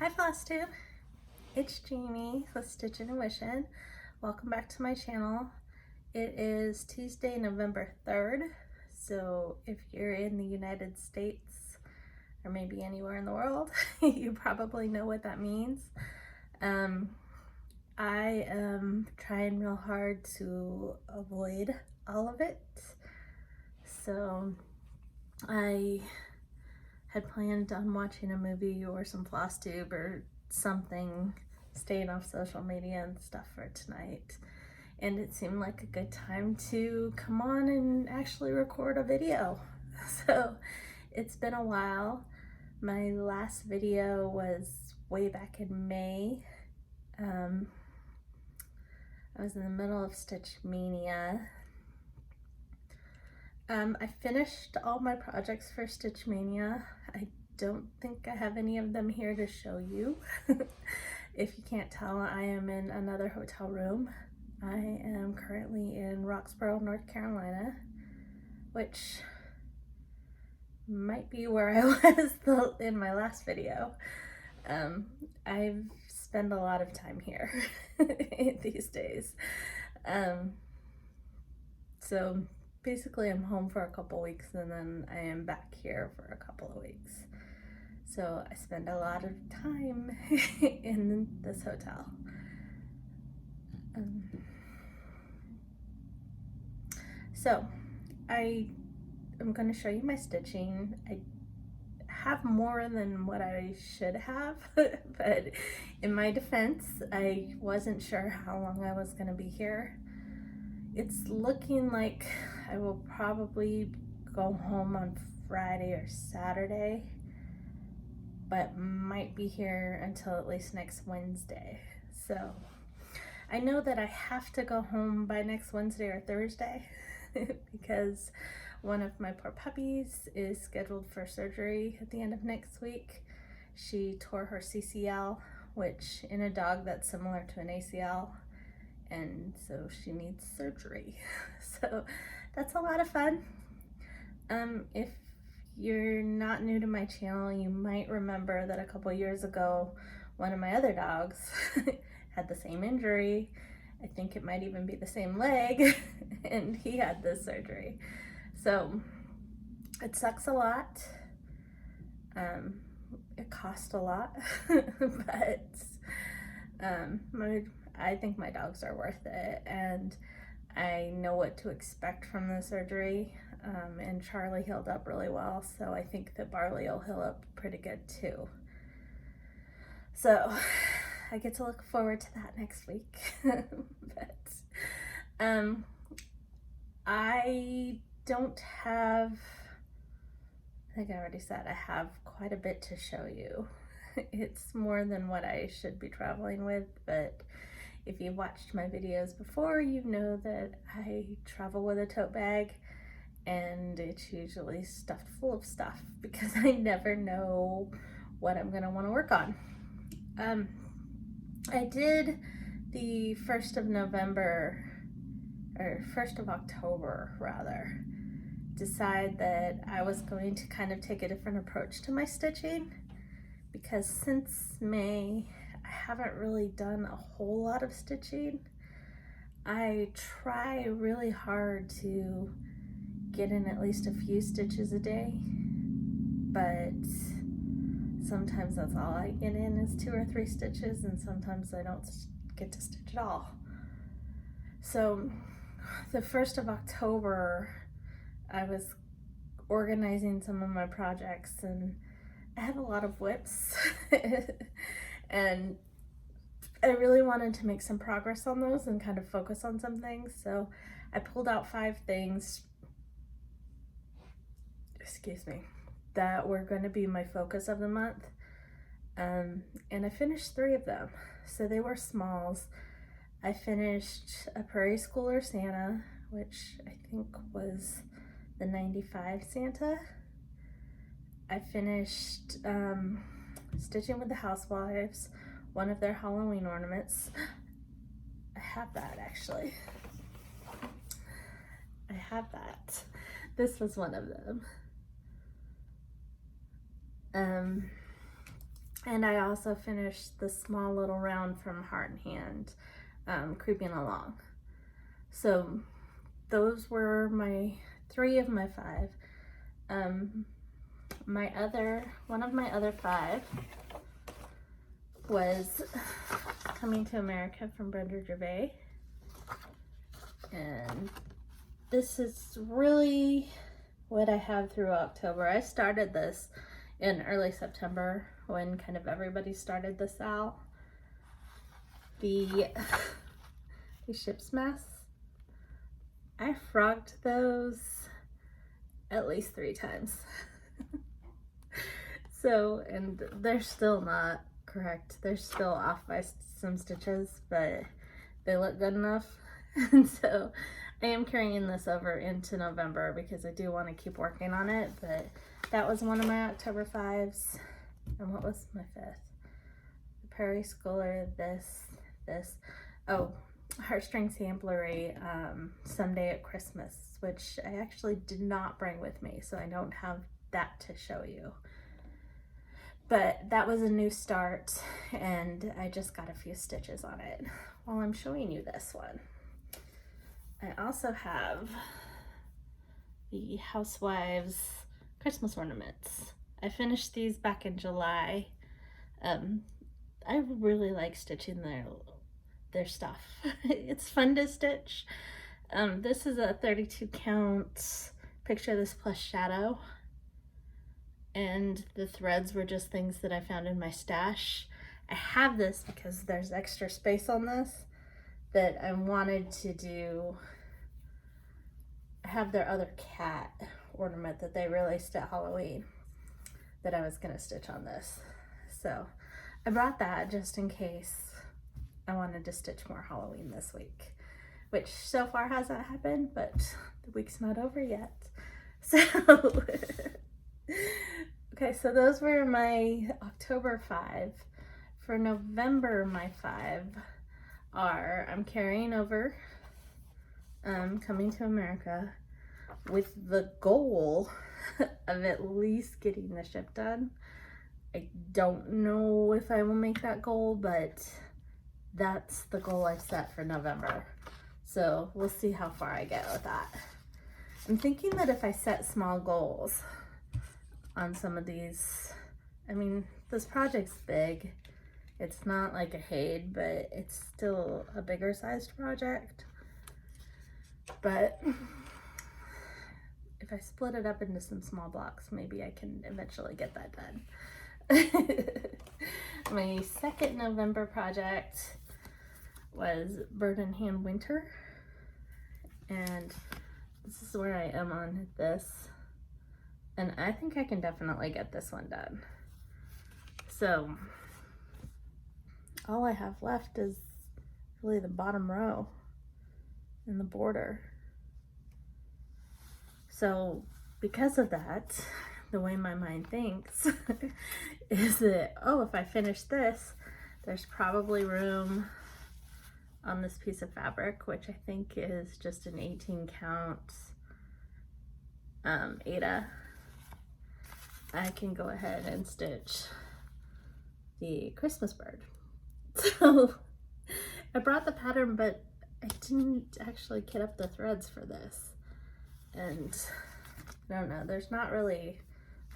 Hi Flosstube, it's Jamie with Stitchin' and Wishin'. Welcome back to my channel. It is Tuesday, November 3rd, so if you're in the United States or maybe anywhere in the world, you probably know what that means. I am trying real hard to avoid all of it, so I had planned on watching a movie or some Flosstube or something, staying off social media and stuff for tonight, and it seemed like a good time to come on and actually record a video. So it's been a while. My last video was way back in May. I was in the middle of Stitch Mania. I finished all my projects for Stitch Mania. I don't think I have any of them here to show you. If you can't tell, I am in another hotel room. I am currently in Roxborough, North Carolina, which might be where I was in my last video. I've spent a lot of time here these days. So basically I'm home for a couple weeks and then I am back here for a couple of weeks. So I spend a lot of time in this hotel. So I am going to show you my stitching. I have more than what I should have, but in my defense, I wasn't sure how long I was going to be here. It's looking like I will probably go home on Friday or Saturday, but might be here until at least next Wednesday. So I know that I have to go home by next Wednesday or Thursday because one of my poor puppies is scheduled for surgery at the end of next week. She tore her CCL, which in a dog that's similar to an ACL, and so she needs surgery. So that's a lot of fun. If you're not new to my channel, you might remember that a couple years ago, one of my other dogs had the same injury. I think it might even be the same leg, and he had this surgery. So it sucks a lot. It cost a lot, but I think my dogs are worth it, and I know what to expect from the surgery. And Charlie healed up really well, so I think that Barley will heal up pretty good too. So I get to look forward to that next week. But I don't have, I think I already said I have quite a bit to show you. It's more than what I should be traveling with, but if you've watched my videos before, you know that I travel with a tote bag, and it's usually stuffed full of stuff because I never know what I'm gonna want to work on. I did the 1st of November, or 1st of October rather, decide that I was going to kind of take a different approach to my stitching, because since May I haven't really done a whole lot of stitching. I try really hard to get in at least a few stitches a day, but sometimes that's all I get in is 2 or 3 stitches, and sometimes I don't get to stitch at all. So the 1st of October I was organizing some of my projects, and I have a lot of whips and I really wanted to make some progress on those and kind of focus on some things. So I pulled out 5 things, excuse me, that were going to be my focus of the month, and I finished 3 of them. So they were smalls. I finished a Prairie Schooler Santa, which I think was the 95 Santa. I finished Stitching with the Housewives, one of their Halloween ornaments. I have that actually. I have that. This was one of them. And I also finished the small little round from Heart and Hand, Creeping Along. So those were my 3 of my 5. One of my other 5 was Coming to America from Embroidery. And this is really what I have through October. I started this in early September when kind of everybody started this out. The ships masks, I frogged those at least 3 times. So, and they're still not correct. They're still off by some stitches, but they look good enough. And so I am carrying this over into November because I do want to keep working on it. But that was one of my October 5s. And what was my 5th? The Prairie Schooler, this. Oh, Heartstrings Embroidery, Someday at Christmas, which I actually did not bring with me, so I don't have that to show you. But that was a new start, and I just got a few stitches on it while I'm showing you this one. I also have the Housewives Christmas ornaments. I finished these back in July. I really like stitching their stuff. It's fun to stitch. This is a 32 count Picture This plus shadow. And the threads were just things that I found in my stash. I have this because there's extra space on this that I wanted to have their other cat ornament that they released at Halloween that I was gonna stitch on this. So I brought that just in case I wanted to stitch more Halloween this week, which so far hasn't happened, but the week's not over yet. So okay, so those were my October 5. For November, my 5 are I'm carrying over Coming to America with the goal of at least getting the ship done. I don't know if I will make that goal, but that's the goal I've set for November. So we'll see how far I get with that. I'm thinking that if I set small goals on some of these, I mean, this project's big. It's not like a Haid, but it's still a bigger sized project. But if I split it up into some small blocks, maybe I can eventually get that done. My second November project was Bird in Hand Winter, and this is where I am on this, and I think I can definitely get this one done. So all I have left is really the bottom row and the border. So because of that, the way my mind thinks is that, oh, if I finish this, there's probably room on this piece of fabric, which I think is just an 18 count Ada. I can go ahead and stitch the Christmas bird. So I brought the pattern, but I didn't actually kit up the threads for this. And I don't know, there's not really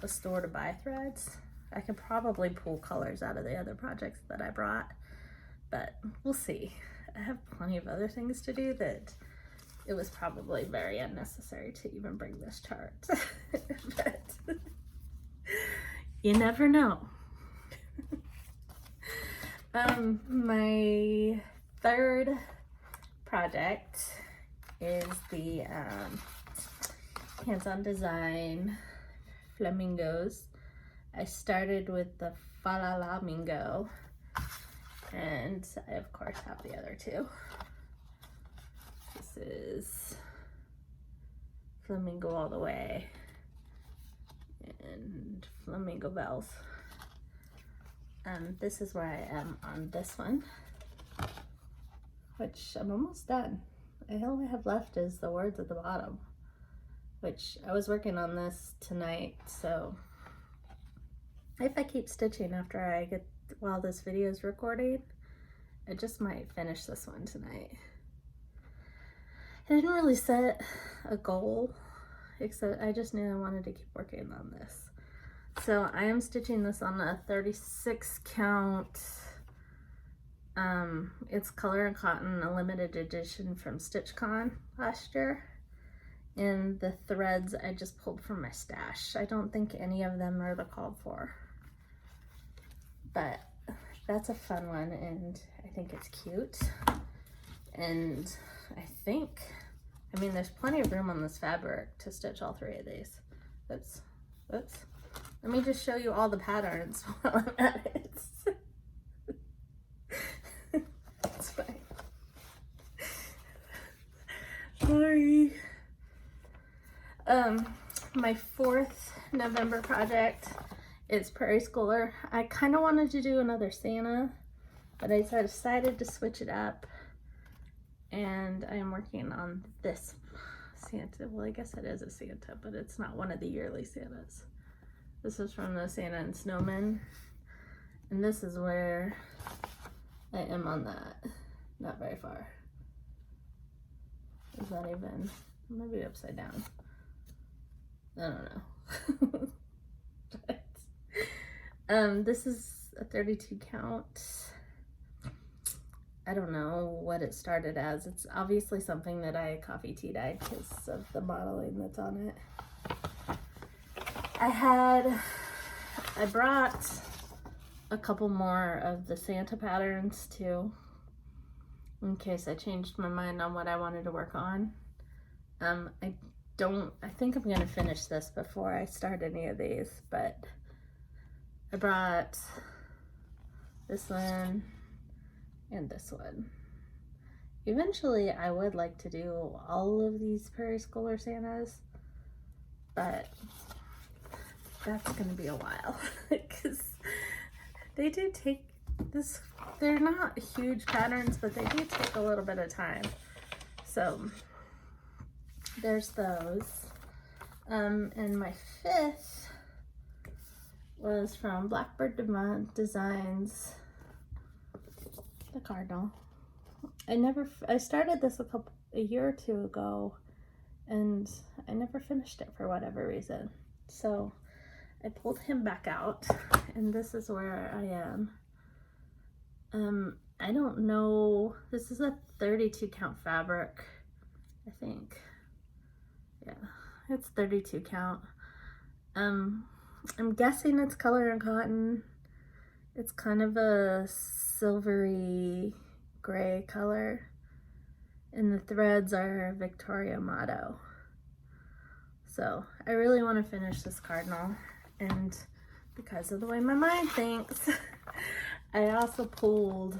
a store to buy threads. I could probably pull colors out of the other projects that I brought, but we'll see. I have plenty of other things to do that it was probably very unnecessary to even bring this chart. But you never know. My third project is the hands-on design flamingos. I started with the Flamingo, and I of course have the other two. This is Flamingo all the way and Flamingo bells. This is where I am on this one, which I'm almost done. All I have left is the words at the bottom, which I was working on this tonight, so if I keep stitching after I get, while this video is recording, I just might finish this one tonight. I didn't really set a goal, except I just knew I wanted to keep working on this. So I am stitching this on a 36 count. It's Color and Cotton, a limited edition from StitchCon last year. And the threads I just pulled from my stash. I don't think any of them are the called for. But that's a fun one, and I think it's cute. And I think, I mean, there's plenty of room on this fabric to stitch all three of these. Oops. Let me just show you all the patterns while I'm at it. It's fine. Sorry. My 4th November project is Prairie Schooler. I kind of wanted to do another Santa, but I decided to switch it up, and I am working on this Santa. Well, I guess it is a Santa, but it's not one of the yearly Santas. This is from the Santa and Snowman, and this is where I am on that. Not very far. Is that even? Maybe upside down. I don't know. But, this is a 32 count. I don't know what it started as. It's obviously something that I coffee tea dyed because of the modeling that's on it. I brought a couple more of the Santa patterns too, in case I changed my mind on what I wanted to work on. I think I'm gonna finish this before I start any of these, but I brought this one and this one. Eventually I would like to do all of these Prairie Schooler Santas, but that's gonna be a while because they do take this, they're not huge patterns, but they do take a little bit of time. So there's those. And my 5th was from Blackbird Designs, the Cardinal. I started this a year or two ago, and I never finished it for whatever reason. So I pulled him back out, and this is where I am. I don't know, this is a 32 count fabric, I think. Yeah, it's 32 count. I'm guessing it's Color and Cotton. It's kind of a silvery gray color, and the threads are Victoria Motto. So I really want to finish this Cardinal, and because of the way my mind thinks, I also pulled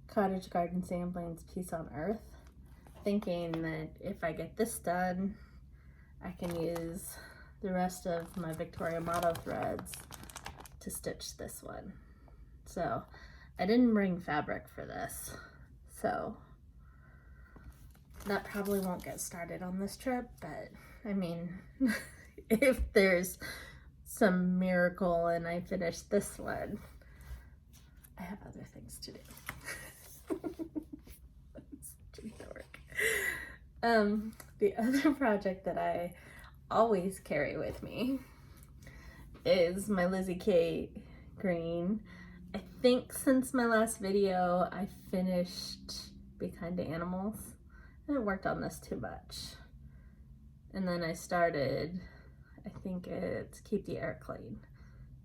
Cottage Garden Samplings Peace on Earth, thinking that if I get this done, I can use the rest of my Victoria Motto threads to stitch this one. So I didn't bring fabric for this, so that probably won't get started on this trip, but I mean, if there's some miracle and I finish this one, I have other things to do. The other project that I always carry with me is my Lizzie Kate green. I think since my last video, I finished Be Kind to Animals. I haven't worked on this too much. And then I started, I think it's Keep the Air Clean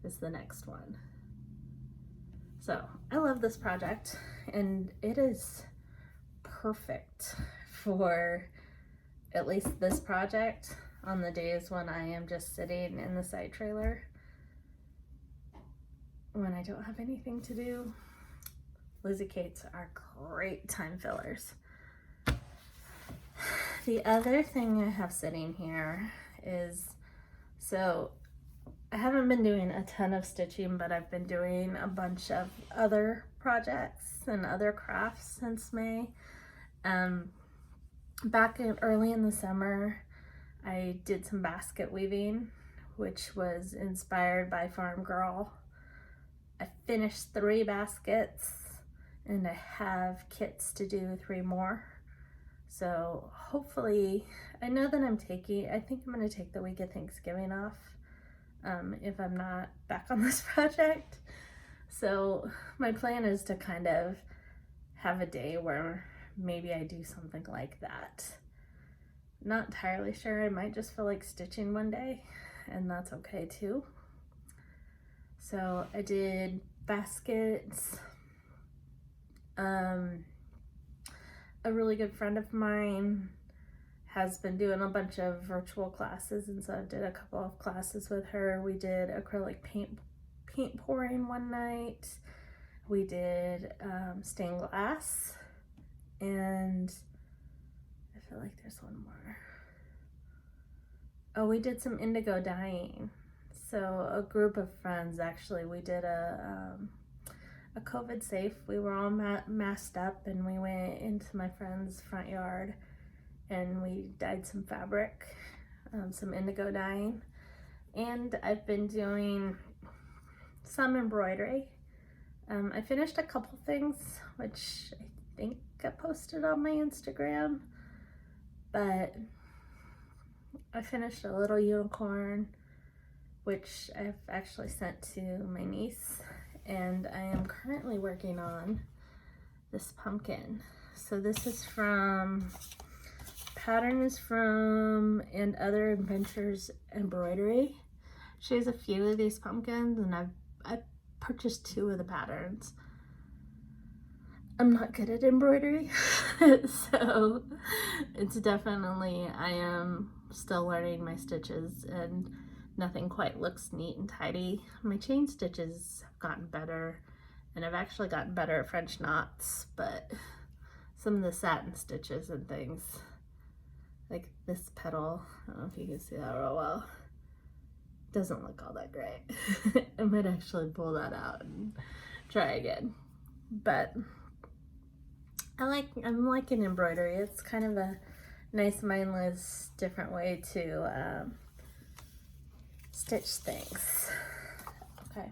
is the next one. So I love this project, and it is perfect for at least this project on the days when I am just sitting in the side trailer when I don't have anything to do. Lizzie Kates are great time fillers. The other thing I have sitting here is, so I haven't been doing a ton of stitching, but I've been doing a bunch of other projects and other crafts since May. Back early in the summer, I did some basket weaving which was inspired by Farm Girl. I finished 3 baskets and I have kits to do 3 more. So hopefully, I know that I think I'm going to take the week of Thanksgiving off if I'm not back on this project. So my plan is to kind of have a day where maybe I do something like that. Not entirely sure. I might just feel like stitching one day, and that's okay too. So I did baskets. A really good friend of mine has been doing a bunch of virtual classes, and so I did a couple of classes with her. We did acrylic paint pouring one night. We did stained glass, and I feel like there's one more. Oh, we did some indigo dyeing. So a group of friends, actually, we did a COVID safe. We were all masked up, and we went into my friend's front yard and we dyed some fabric, some indigo dyeing. And I've been doing some embroidery. I finished a couple things, which I think I posted on my Instagram, but I finished a little unicorn, which I've actually sent to my niece, and I am currently working on this pumpkin. So this is pattern is from And Other Adventures Embroidery. She has a few of these pumpkins, and I've purchased 2 of the patterns. I'm not good at embroidery, so it's definitely, I am still learning my stitches, and nothing quite looks neat and tidy. My chain stitches have gotten better, and I've actually gotten better at French knots, but some of the satin stitches and things, like this petal, I don't know if you can see that real well, doesn't look all that great. I might actually pull that out and try again. But I'm liking embroidery. It's kind of a nice, mindless, different way to stitch things. Okay,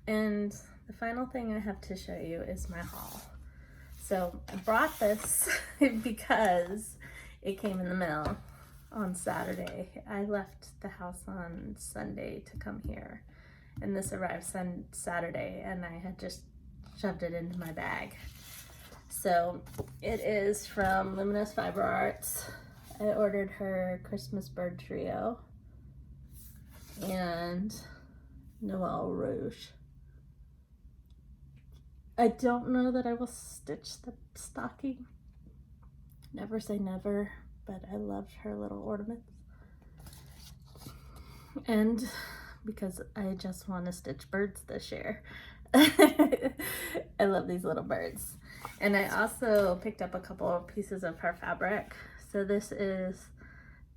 and the final thing I have to show you is my haul. So I brought this because it came in the mail on Saturday. I left the house on Sunday to come here, and this arrived Saturday, and I had just shoved it into my bag. So it is from Luminous Fiber Arts. I ordered her Christmas bird trio and Noel Rouge. I don't know that I will stitch the stocking. Never say never, but I love her little ornaments. And because I just want to stitch birds this year. I love these little birds. And I also picked up a couple of pieces of her fabric. So this is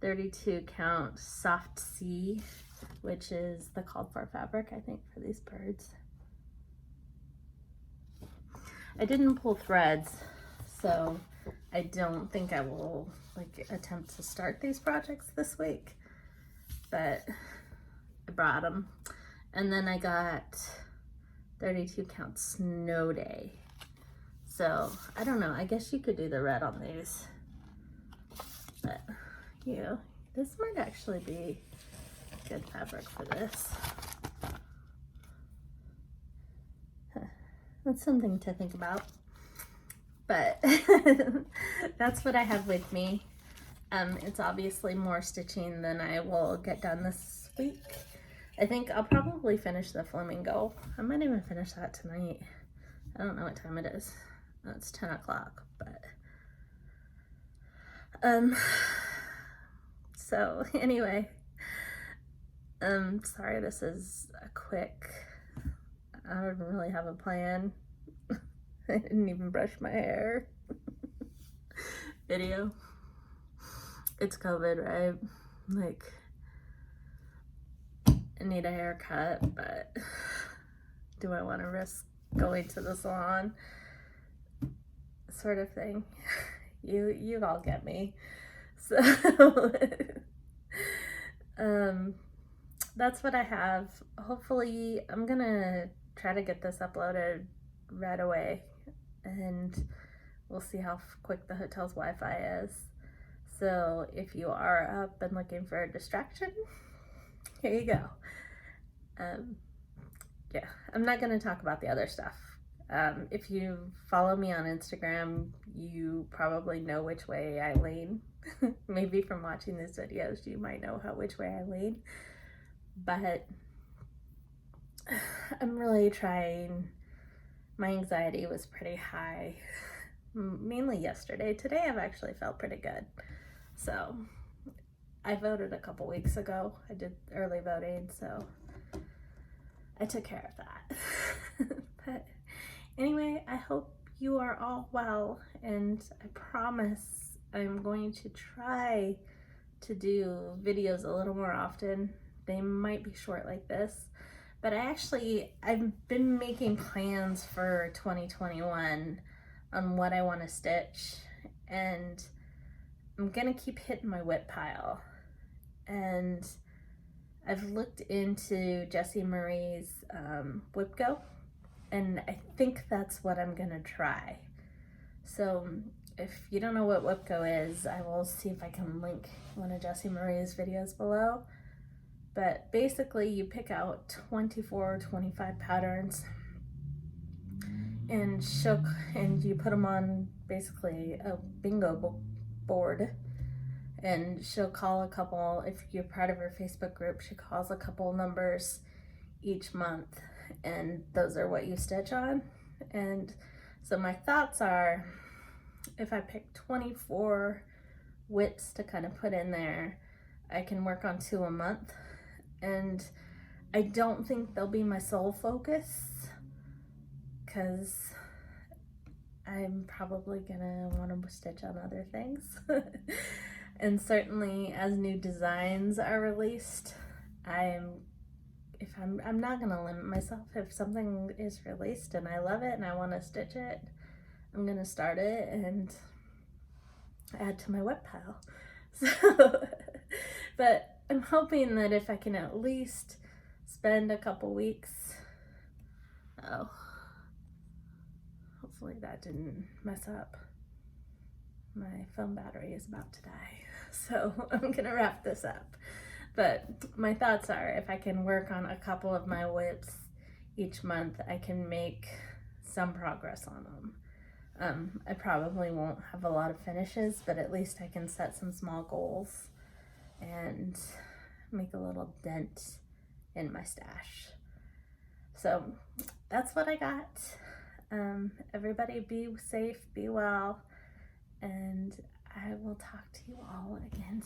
32 count soft sea, which is the called for fabric, I think, for these birds. I didn't pull threads, so I don't think I will attempt to start these projects this week, but I brought them. And then I got 32 count Snow Day. So I don't know, I guess you could do the red on these, but this might actually be good fabric for this. That's something to think about, but that's what I have with me. It's obviously more stitching than I will get done this week. I think I'll probably finish the Flamingo. I might even finish that tonight. I don't know what time it is. It's 10 o'clock, but so anyway, sorry this is a quick, I don't really have a plan. I didn't even brush my hair. Video. It's COVID, right? Like, I need a haircut, but do I want to risk going to the salon? Sort of thing. You all get me. So that's what I have. Hopefully, I'm gonna try to get this uploaded right away, and we'll see how quick the hotel's Wi-Fi is. So if you are up and looking for a distraction, here you go. Yeah, I'm not gonna talk about the other stuff. If you follow me on Instagram, you probably know which way I lean. Maybe from watching these videos, you might know which way I lean. But I'm really trying. My anxiety was pretty high, mainly yesterday. Today I've actually felt pretty good. So I voted a couple weeks ago. I did early voting, so I took care of that. But anyway, I hope you are all well, and I promise I'm going to try to do videos a little more often. They might be short like this, but I've been making plans for 2021 on what I want to stitch, and I'm gonna keep hitting my whip pile. And I've looked into Jessie Marie's Whip Go, and I think that's what I'm gonna try. So if you don't know what Whip Go is, I will see if I can link one of Jessie Marie's videos below. But basically you pick out 24 or 25 patterns, and you put them on basically a bingo board, and she'll call a couple. If you're part of her Facebook group, she calls a couple numbers each month, and those are what you stitch on. And so my thoughts are, if I pick 24 widths to kind of put in there, I can work on 2 a month. And I don't think they'll be my sole focus, because I'm probably gonna want to stitch on other things. And certainly as new designs are released, I'm not gonna limit myself. If something is released and I love it and I want to stitch it, I'm gonna start it and add to my web pile. So, but I'm hoping that if I can at least spend a couple weeks, hopefully that didn't mess up. My phone battery is about to die, so I'm gonna wrap this up. But my thoughts are, if I can work on a couple of my whips each month, I can make some progress on them. I probably won't have a lot of finishes, but at least I can set some small goals and make a little dent in my stash. So that's what I got. Everybody be safe, be well, and I will talk to you all again